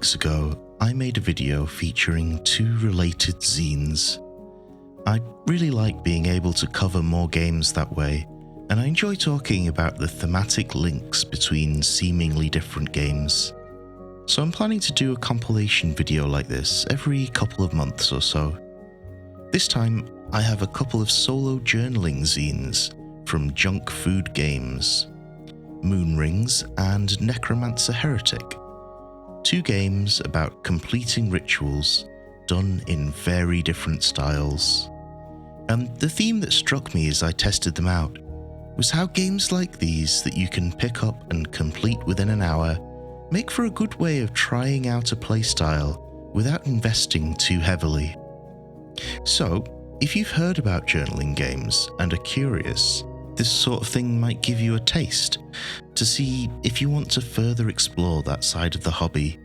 weeks ago, I made a video featuring 2 related zines. I really like being able to cover more games that way, and I enjoy talking about the thematic links between seemingly different games. So I'm planning to do a compilation video like this every couple of months or so. This time, I have a couple of solo journaling zines from Junk Food Games, Moonrings and Necromancer Heretic. 2 games about completing rituals done in very different styles. And the theme that struck me as I tested them out was how games like these that you can pick up and complete within an hour make for a good way of trying out a playstyle without investing too heavily. So, if you've heard about journaling games and are curious, this sort of thing might give you a taste to see if you want to further explore that side of the hobby.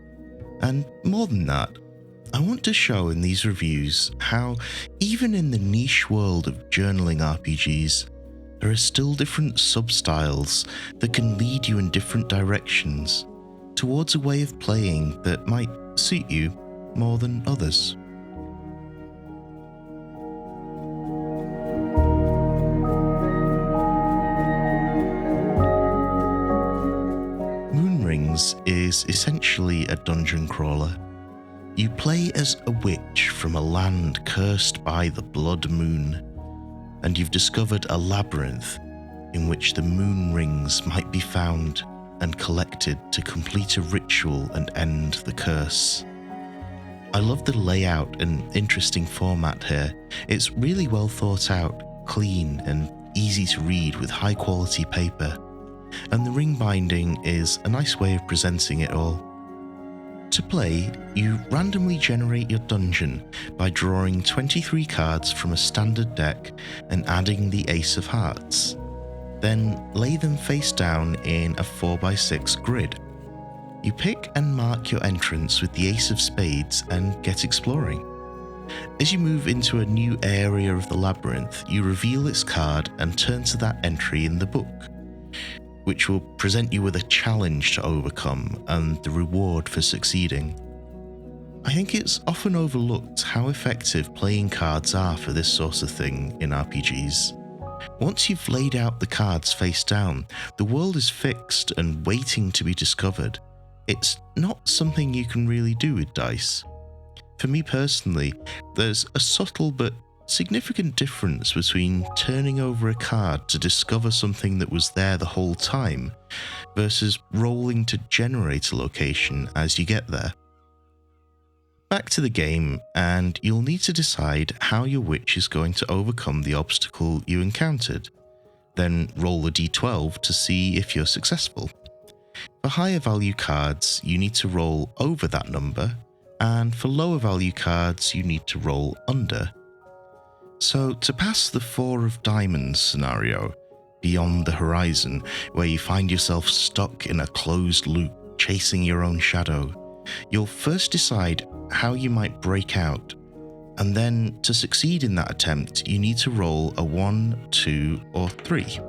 And more than that, I want to show in these reviews how, even in the niche world of journaling RPGs, there are still different sub-styles that can lead you in different directions towards a way of playing that might suit you more than others. Moonrings is essentially a dungeon crawler. You play as a witch from a land cursed by the blood moon, and you've discovered a labyrinth in which the moon rings might be found and collected to complete a ritual and end the curse. I love the layout and interesting format here. It's really well thought out, clean and easy to read with high quality paper, and the ring binding is a nice way of presenting it all. To play, you randomly generate your dungeon by drawing 23 cards from a standard deck and adding the Ace of Hearts. Then lay them face down in a 4x6 grid. You pick and mark your entrance with the Ace of Spades and get exploring. As you move into a new area of the labyrinth, you reveal its card and turn to that entry in the book, which will present you with a challenge to overcome and the reward for succeeding. I think it's often overlooked how effective playing cards are for this sort of thing in RPGs. Once you've laid out the cards face down, the world is fixed and waiting to be discovered. It's not something you can really do with dice. For me personally, there's a subtle but significant difference between turning over a card to discover something that was there the whole time versus rolling to generate a location as you get there. Back to the game, and you'll need to decide how your witch is going to overcome the obstacle you encountered. Then roll a d12 to see if you're successful. For higher value cards, you need to roll over that number, and for lower value cards, you need to roll under. So to pass the 4 of diamonds scenario, beyond the horizon, where you find yourself stuck in a closed loop chasing your own shadow, you'll first decide how you might break out, and then to succeed in that attempt, you need to roll a 1, 2, or 3.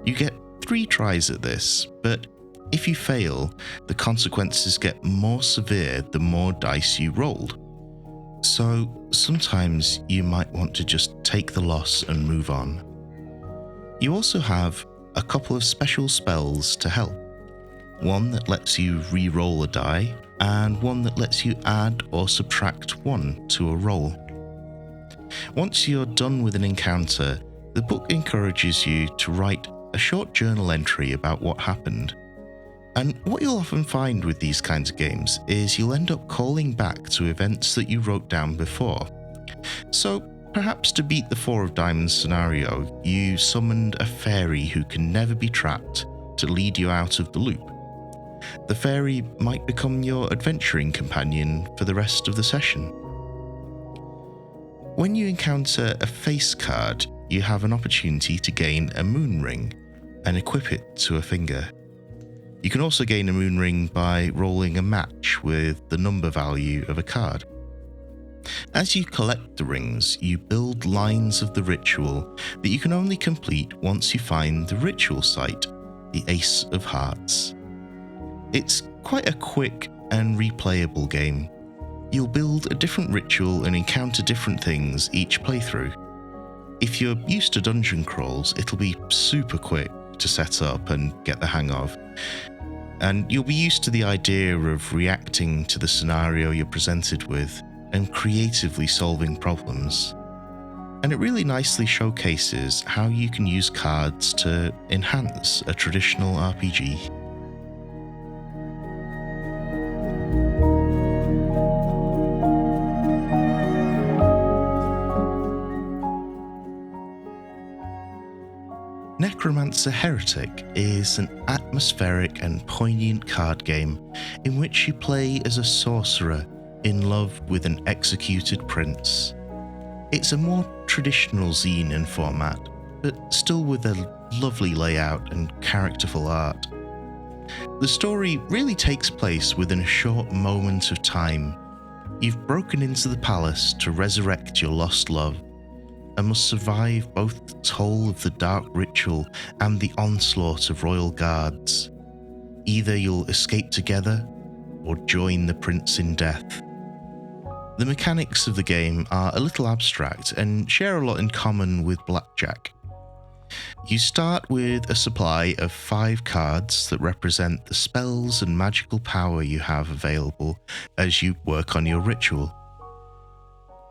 You get 3 tries at this, but if you fail, the consequences get more severe the more dice you rolled. So sometimes you might want to just take the loss and move on. You also have a couple of special spells to help. One that lets you re-roll a die, and one that lets you add or subtract 1 to a roll. Once you're done with an encounter, the book encourages you to write a short journal entry about what happened. And what you'll often find with these kinds of games is you'll end up calling back to events that you wrote down before. So perhaps to beat the 4 of diamonds scenario, you summoned a fairy who can never be trapped to lead you out of the loop. The fairy might become your adventuring companion for the rest of the session. When you encounter a face card, you have an opportunity to gain a moon ring and equip it to a finger. You can also gain a moon ring by rolling a match with the number value of a card. As you collect the rings, you build lines of the ritual that you can only complete once you find the ritual site, the Ace of Hearts. It's quite a quick and replayable game. You'll build a different ritual and encounter different things each playthrough. If you're used to dungeon crawls, it'll be super quick to set up and get the hang of. And you'll be used to the idea of reacting to the scenario you're presented with and creatively solving problems. And it really nicely showcases how you can use cards to enhance a traditional RPG. Necromancer Heretic is an atmospheric and poignant card game in which you play as a sorcerer in love with an executed prince. It's a more traditional zine in format, but still with a lovely layout and characterful art. The story really takes place within a short moment of time. You've broken into the palace to resurrect your lost love, and must survive both the toll of the dark ritual and the onslaught of royal guards. Either you'll escape together, or join the prince in death. The mechanics of the game are a little abstract and share a lot in common with blackjack. You start with a supply of 5 cards that represent the spells and magical power you have available as you work on your ritual.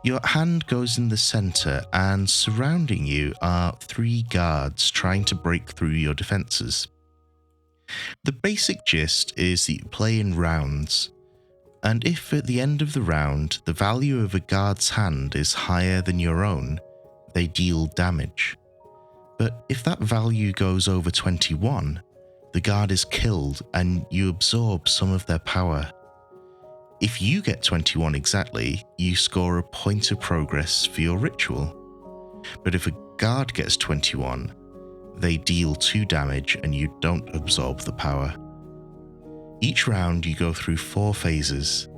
Your hand goes in the center, and surrounding you are 3 guards trying to break through your defenses. The basic gist is that you play in rounds, and if at the end of the round the value of a guard's hand is higher than your own, they deal damage. But if that value goes over 21, the guard is killed and you absorb some of their power. If you get 21 exactly, you score a point of progress for your ritual. But if a guard gets 21, they deal 2 damage and you don't absorb the power. Each round you go through 4 phases.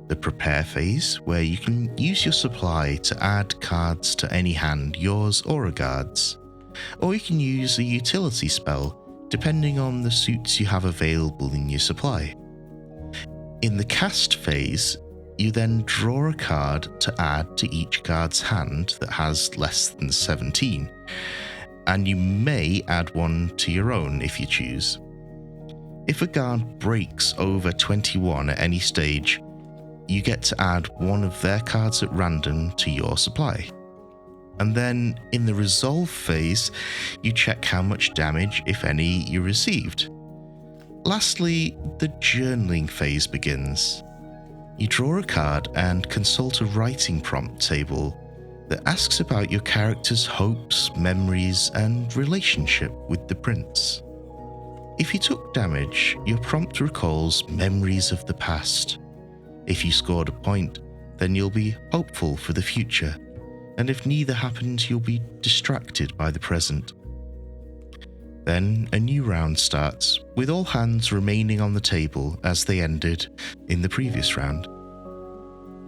The prepare phase, where you can use your supply to add cards to any hand, yours or a guard's. Or you can use a utility spell, depending on the suits you have available in your supply. In the cast phase, you then draw a card to add to each guard's hand that has less than 17, and you may add one to your own if you choose. If a guard breaks over 21 at any stage, you get to add one of their cards at random to your supply. And then in the resolve phase, you check how much damage, if any, you received. Lastly, the journaling phase begins. You draw a card and consult a writing prompt table that asks about your character's hopes, memories, and relationship with the prince. If you took damage, your prompt recalls memories of the past. If you scored a point, then you'll be hopeful for the future, and if neither happens, you'll be distracted by the present. Then a new round starts, with all hands remaining on the table as they ended in the previous round.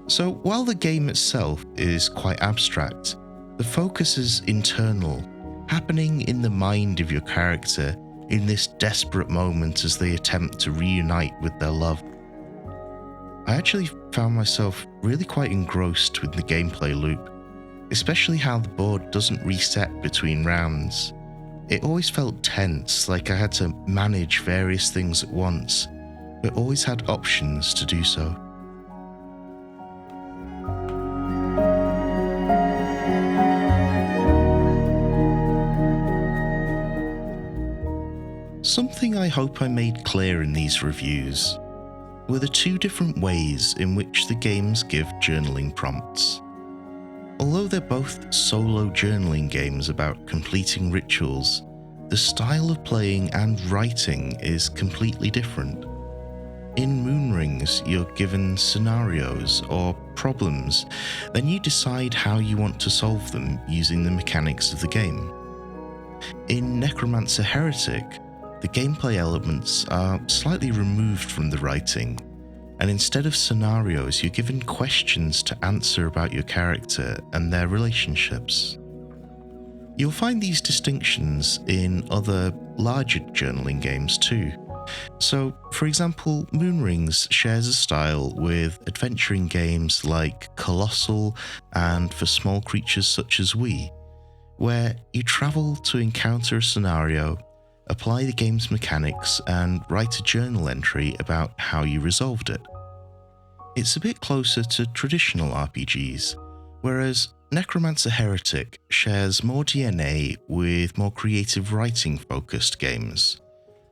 So while the game itself is quite abstract, the focus is internal, happening in the mind of your character in this desperate moment as they attempt to reunite with their love. I actually found myself really quite engrossed with the gameplay loop, especially how the board doesn't reset between rounds. It always felt tense, like I had to manage various things at once, but always had options to do so. Something I hope I made clear in these reviews were the 2 different ways in which the games give journaling prompts. Although they're both solo journaling games about completing rituals, the style of playing and writing is completely different. In Moonrings, you're given scenarios or problems, then you decide how you want to solve them using the mechanics of the game. In Necromancer Heretic, the gameplay elements are slightly removed from the writing, and instead of scenarios, you're given questions to answer about your character and their relationships. You'll find these distinctions in other larger journaling games too, So, for example, Moonrings shares a style with adventuring games like Colossal and For Small Creatures Such as We, where you travel to encounter a scenario, apply the game's mechanics, and write a journal entry about how you resolved it. It's a bit closer to traditional RPGs, whereas Necromancer Heretic shares more DNA with more creative writing-focused games.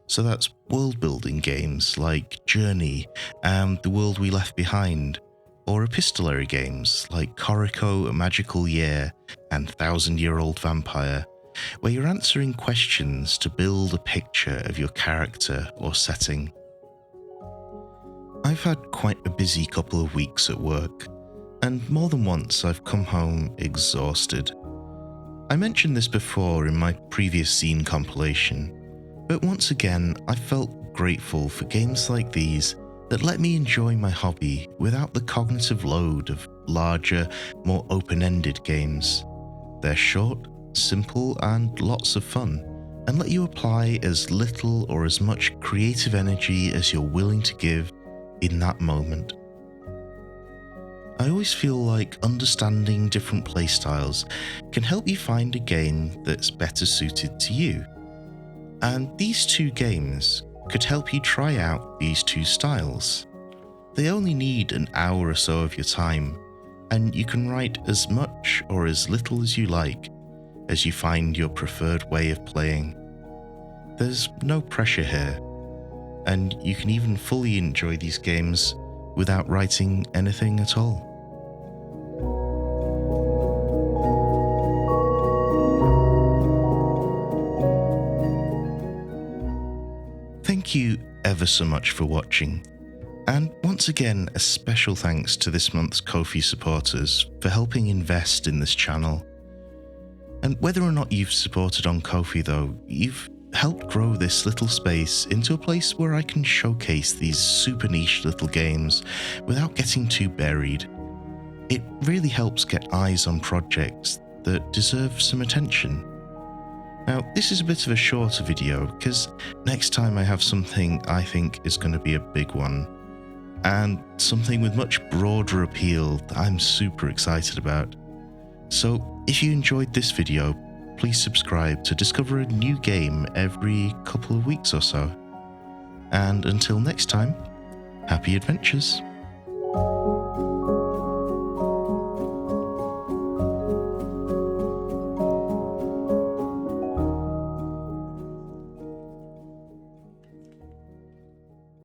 So that's world-building games like Journey and The World We Left Behind, or epistolary games like Corico, A Magical Year, and Thousand-Year-Old Vampire, where you're answering questions to build a picture of your character or setting. I've had quite a busy couple of weeks at work, and more than once I've come home exhausted. I mentioned this before in my previous zine compilation, but once again I felt grateful for games like these that let me enjoy my hobby without the cognitive load of larger, more open-ended games. They're short, simple, and lots of fun, and let you apply as little or as much creative energy as you're willing to give in that moment. I always feel like understanding different playstyles can help you find a game that's better suited to you. And these two games could help you try out these two styles. They only need an hour or so of your time, and you can write as much or as little as you like as you find your preferred way of playing. There's no pressure here, and you can even fully enjoy these games without writing anything at all. Thank you ever so much for watching, and once again a special thanks to this month's Ko-fi supporters for helping invest in this channel. And whether or not you've supported on Ko-fi though, you've helped grow this little space into a place where I can showcase these super niche little games without getting too buried. It really helps get eyes on projects that deserve some attention. Now, this is a bit of a shorter video because next time I have something I think is going to be a big one, and something with much broader appeal that I'm super excited about. So if you enjoyed this video, please subscribe to discover a new game every couple of weeks or so. And until next time, happy adventures!